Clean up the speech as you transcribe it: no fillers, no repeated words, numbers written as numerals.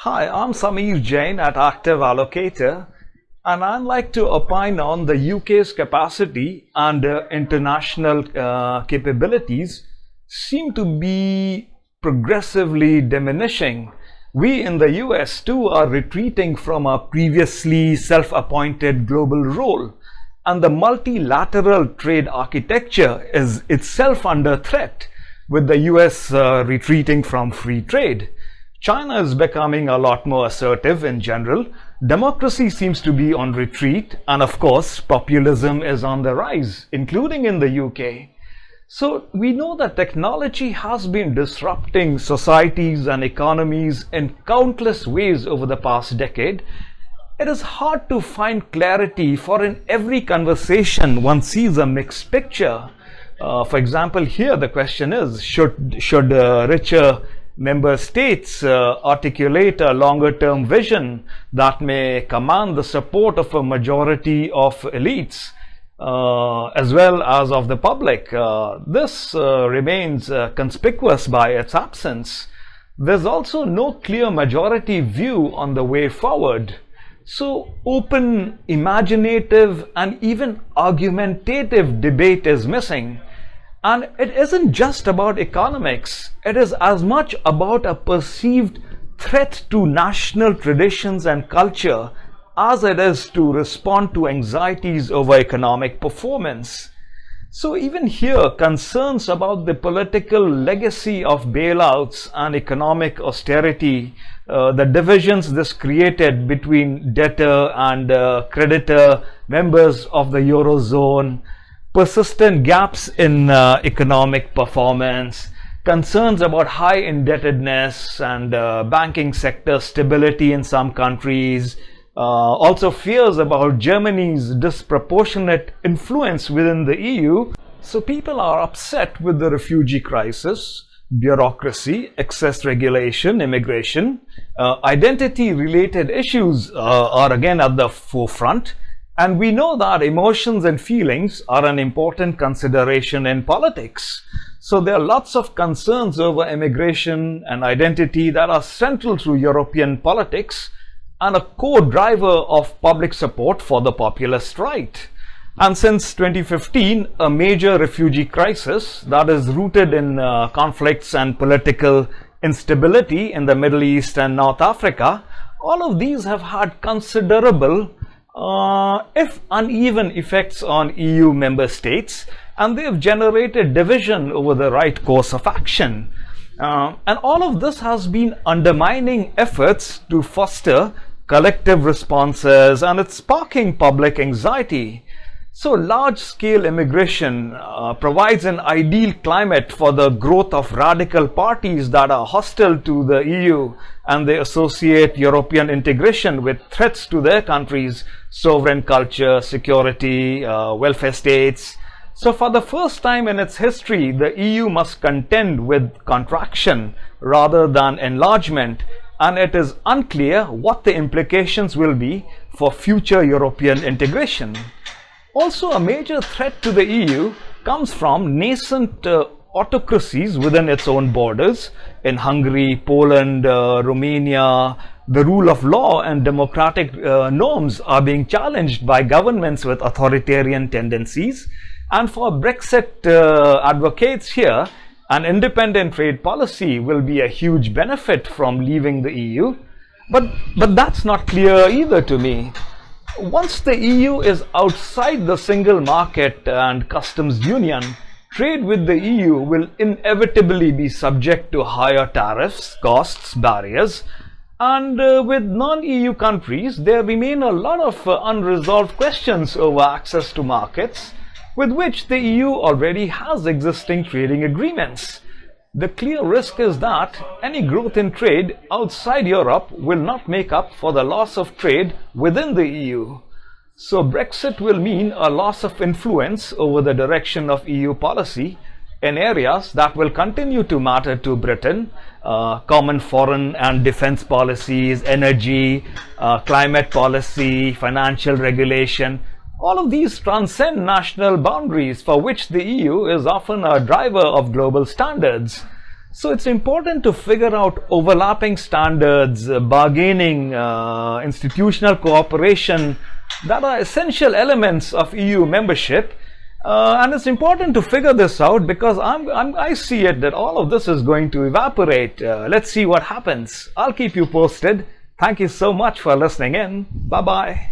Hi, I'm Sameer Jain at Active Allocator, and I'd like to opine on the UK's capacity and international capabilities seem to be progressively diminishing. We in the US too are retreating from our previously self-appointed global role, and the multilateral trade architecture is itself under threat, with the US retreating from free trade. China is becoming a lot more assertive in general. Democracy seems to be on retreat, and of course, populism is on the rise, including in the UK. So we know that technology has been disrupting societies and economies in countless ways over the past decade. It is hard to find clarity, for in every conversation one sees a mixed picture. For example, here the question is, should richer member states articulate a longer-term vision that may command the support of a majority of elites as well as of the public? This remains conspicuous by its absence. There's also no clear majority view on the way forward. So open, imaginative, and even argumentative debate is missing. And it isn't just about economics. It is as much about a perceived threat to national traditions and culture as it is to respond to anxieties over economic performance. So even here, concerns about the political legacy of bailouts and economic austerity, the divisions this created between debtor and creditor members of the Eurozone, persistent gaps in economic performance, concerns about high indebtedness and banking sector stability in some countries, also fears about Germany's disproportionate influence within the EU. So people are upset with the refugee crisis, bureaucracy, excess regulation, immigration. Identity-related issues are again at the forefront. And we know that emotions and feelings are an important consideration in politics. So there are lots of concerns over immigration and identity that are central to European politics and a core driver of public support for the populist right. And since 2015, a major refugee crisis that is rooted in conflicts and political instability in the Middle East and North Africa, all of these have had considerable if uneven effects on EU member states, and they have generated division over the right course of action. And all of this has been undermining efforts to foster collective responses, and it's sparking public anxiety. So large-scale immigration provides an ideal climate for the growth of radical parties that are hostile to the EU, and they associate European integration with threats to their countries' sovereign culture, security, welfare states. So for the first time in its history, the EU must contend with contraction rather than enlargement, and it is unclear what the implications will be for future European integration. Also, a major threat to the EU comes from nascent autocracies within its own borders. In Hungary, Poland, Romania, the rule of law and democratic norms are being challenged by governments with authoritarian tendencies. And for Brexit advocates here, an independent trade policy will be a huge benefit from leaving the EU. But that's not clear either to me. Once the EU is outside the single market and customs union, trade with the EU will inevitably be subject to higher tariffs, costs, barriers. And with non-EU countries, there remain a lot of unresolved questions over access to markets, with which the EU already has existing trading agreements. The clear risk is that any growth in trade outside Europe will not make up for the loss of trade within the EU. So Brexit will mean a loss of influence over the direction of EU policy in areas that will continue to matter to Britain: common foreign and defense policies, energy, climate policy, financial regulation. All of these transcend national boundaries, for which the EU is often a driver of global standards. So it's important to figure out overlapping standards, bargaining, institutional cooperation that are essential elements of EU membership. And it's important to figure this out because I see it that all of this is going to evaporate. Let's see what happens. I'll keep you posted. Thank you so much for listening in. Bye-bye.